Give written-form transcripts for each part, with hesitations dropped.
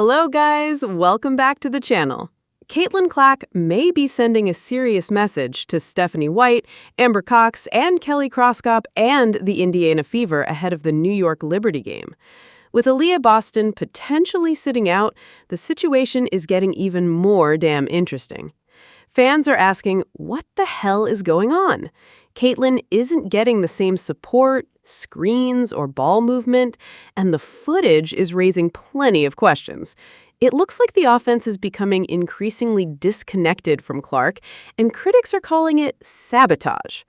Hello guys, welcome back to the channel. Caitlin Clark may be sending a serious message to Stephanie White, Amber Cox, and Kelly Crosskop and the Indiana Fever ahead of the New York Liberty game. With Aaliyah Boston potentially sitting out, the situation is getting even more damn interesting. Fans are asking, what the hell is going on? Caitlin isn't getting the same support, screens, or ball movement, and the footage is raising plenty of questions. It looks like the offense is becoming increasingly disconnected from Clark, and critics are calling it sabotage.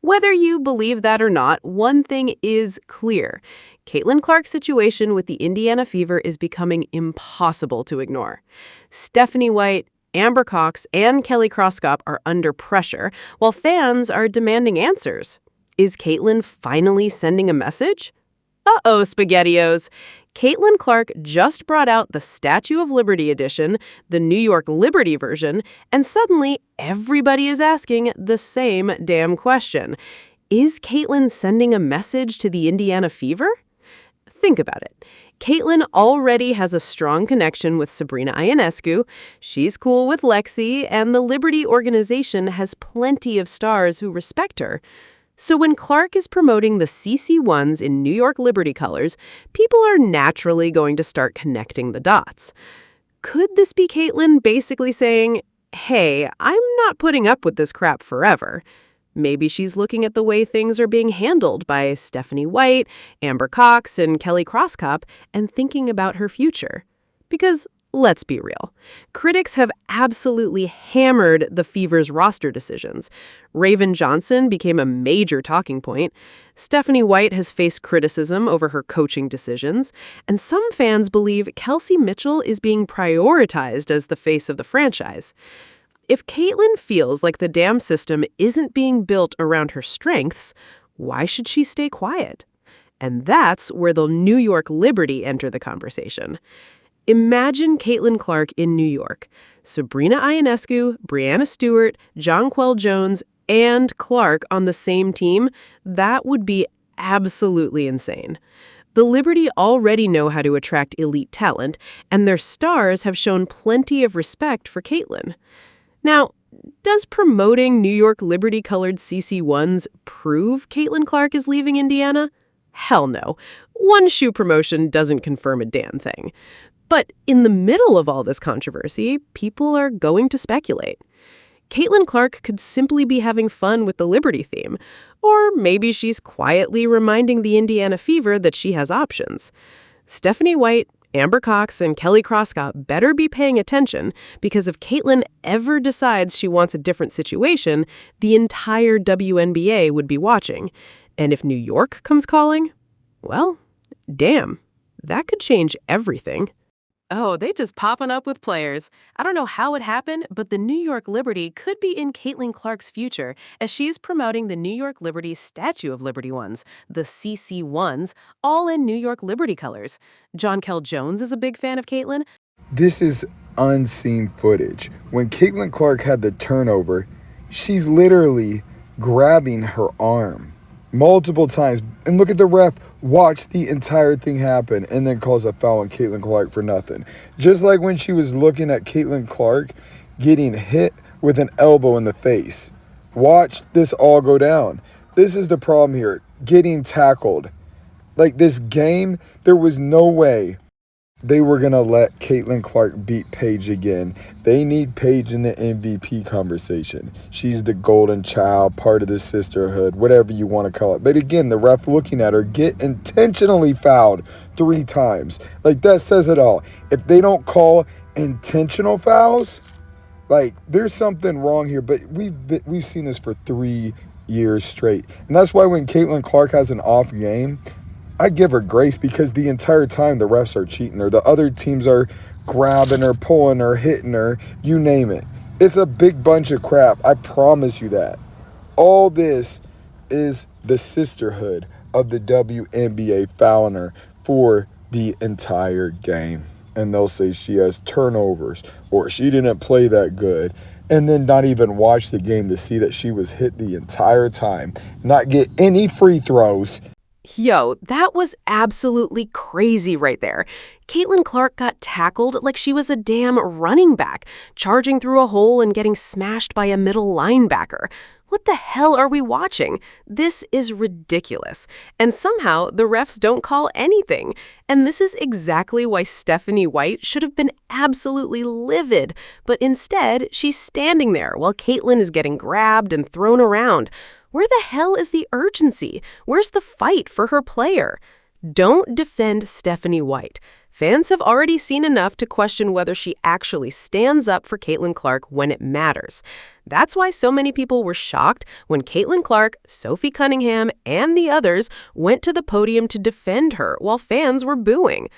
Whether you believe that or not, one thing is clear. Caitlin Clark's situation with the Indiana Fever is becoming impossible to ignore. Stephanie White, Amber Cox, and Kelly Crosskop are under pressure, while fans are demanding answers. Is Caitlin finally sending a message? Uh-oh, SpaghettiOs. Caitlin Clark just brought out the Statue of Liberty edition, the New York Liberty version, and suddenly everybody is asking the same damn question. Is Caitlin sending a message to the Indiana Fever? Think about it. Caitlin already has a strong connection with Sabrina Ionescu, she's cool with Lexi, and the Liberty organization has plenty of stars who respect her. So when Clark is promoting the CC1s in New York Liberty colors, people are naturally going to start connecting the dots. Could this be Caitlin basically saying, hey, I'm not putting up with this crap forever? Maybe she's looking at the way things are being handled by Stephanie White, Amber Cox, and Kelly Crosskop and thinking about her future. Because, let's be real, critics have absolutely hammered the Fever's roster decisions. Raven Johnson became a major talking point. Stephanie White has faced criticism over her coaching decisions. And some fans believe Kelsey Mitchell is being prioritized as the face of the franchise. If Caitlin feels like the damn system isn't being built around her strengths, why should she stay quiet? And that's where the New York Liberty enter the conversation. Imagine Caitlin Clark in New York. Sabrina Ionescu, Breanna Stewart, Jonquel Jones, and Clark on the same team. That would be absolutely insane. The Liberty already know how to attract elite talent, and their stars have shown plenty of respect for Caitlin. Now, does promoting New York Liberty-colored CC1s prove Caitlin Clark is leaving Indiana? Hell no. One shoe promotion doesn't confirm a damn thing. But in the middle of all this controversy, people are going to speculate. Caitlin Clark could simply be having fun with the Liberty theme, or maybe she's quietly reminding the Indiana Fever that she has options. Stephanie White, Amber Cox, and Kelly Crosskop better be paying attention, because if Caitlin ever decides she wants a different situation, the entire WNBA would be watching. And if New York comes calling, well, damn, that could change everything. Oh, they just popping up with players. I don't know how it happened, but the New York Liberty could be in Caitlin Clark's future as she's promoting the New York Liberty Statue of Liberty ones, the CC1s, all in New York Liberty colors. Jonquel Jones is a big fan of Caitlin. This is unseen footage. When Caitlin Clark had the turnover, she's literally grabbing her arm multiple times. And look at the ref watch the entire thing happen and then calls a foul on Caitlin Clark for nothing. Just like when she was looking at Caitlin Clark getting hit with an elbow in the face. Watch this all go down. This is the problem here. Getting tackled. Like this game, there was no way they were going to let Caitlin Clark beat Paige again. They need Paige in the MVP conversation. She's the golden child, part of the sisterhood, whatever you want to call it. But again, the ref looking at her get intentionally fouled 3 times. Like, that says it all. If they don't call intentional fouls, like, there's something wrong here. But we've seen this for 3 years straight. And that's why when Caitlin Clark has an off game, I give her grace, because the entire time the refs are cheating her. The other teams are grabbing her, pulling her, hitting her, you name it. It's a big bunch of crap. I promise you that. All this is the sisterhood of the WNBA fouling her for the entire game. And they'll say she has turnovers or she didn't play that good. And then not even watch the game to see that she was hit the entire time, not get any free throws. Yo, that was absolutely crazy right there. Caitlin Clark got tackled like she was a damn running back, charging through a hole and getting smashed by a middle linebacker. What the hell are we watching? This is ridiculous. And somehow the refs don't call anything. And this is exactly why Stephanie White should have been absolutely livid. But instead, she's standing there while Caitlin is getting grabbed and thrown around. Where the hell is the urgency? Where's the fight for her player? Don't defend Stephanie White. Fans have already seen enough to question whether she actually stands up for Caitlin Clark when it matters. That's why so many people were shocked when Caitlin Clark, Sophie Cunningham, and the others went to the podium to defend her while fans were booing.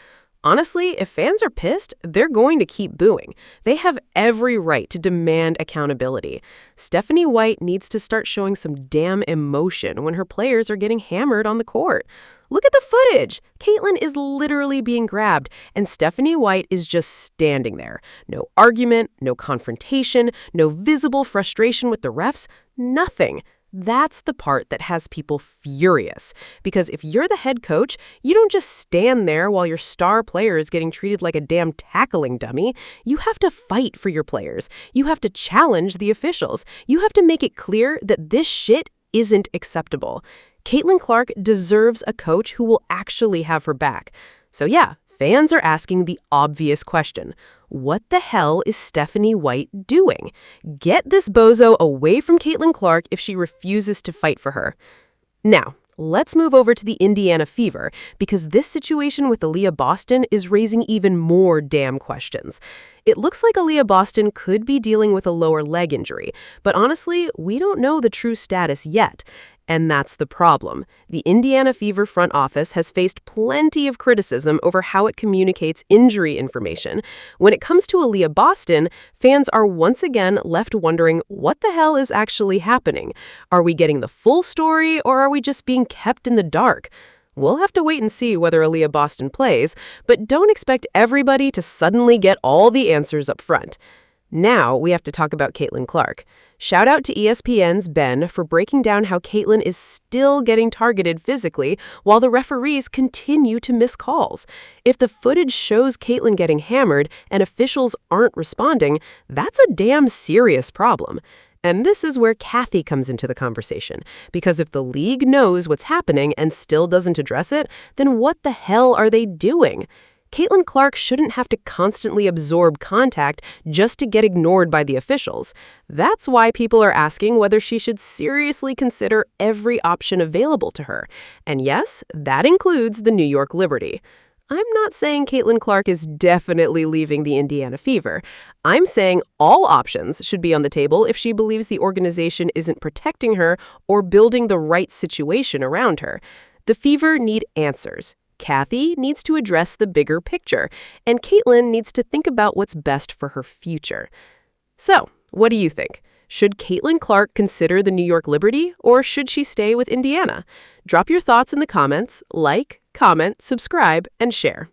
Honestly, if fans are pissed, they're going to keep booing. They have every right to demand accountability. Stephanie White needs to start showing some damn emotion when her players are getting hammered on the court. Look at the footage. Caitlin is literally being grabbed, and Stephanie White is just standing there. No argument, no confrontation, no visible frustration with the refs, nothing. That's the part that has people furious. Because if you're the head coach, you don't just stand there while your star player is getting treated like a damn tackling dummy. You have to fight for your players. You have to challenge the officials. You have to make it clear that this shit isn't acceptable. Caitlin Clark deserves a coach who will actually have her back. So yeah, fans are asking the obvious question. What the hell is Stephanie White doing? Get this bozo away from Caitlin Clark if she refuses to fight for her. Now, let's move over to the Indiana Fever, because this situation with Aaliyah Boston is raising even more damn questions. It looks like Aaliyah Boston could be dealing with a lower leg injury, but honestly, we don't know the true status yet. And that's the problem. The Indiana Fever front office has faced plenty of criticism over how it communicates injury information. When it comes to Aaliyah Boston, fans are once again left wondering what the hell is actually happening. Are we getting the full story, or are we just being kept in the dark? We'll have to wait and see whether Aaliyah Boston plays, but don't expect everybody to suddenly get all the answers up front. Now we have to talk about Caitlin Clark. Shout out to ESPN's Ben for breaking down how Caitlin is still getting targeted physically while the referees continue to miss calls. If the footage shows Caitlin getting hammered and officials aren't responding, that's a damn serious problem. And this is where Kathy comes into the conversation, because if the league knows what's happening and still doesn't address it, then what the hell are they doing? Caitlin Clark shouldn't have to constantly absorb contact just to get ignored by the officials. That's why people are asking whether she should seriously consider every option available to her. And yes, that includes the New York Liberty. I'm not saying Caitlin Clark is definitely leaving the Indiana Fever. I'm saying all options should be on the table if she believes the organization isn't protecting her or building the right situation around her. The Fever need answers. Kathy needs to address the bigger picture, and Caitlin needs to think about what's best for her future. So, what do you think? Should Caitlin Clark consider the New York Liberty, or should she stay with Indiana? Drop your thoughts in the comments, like, comment, subscribe, and share.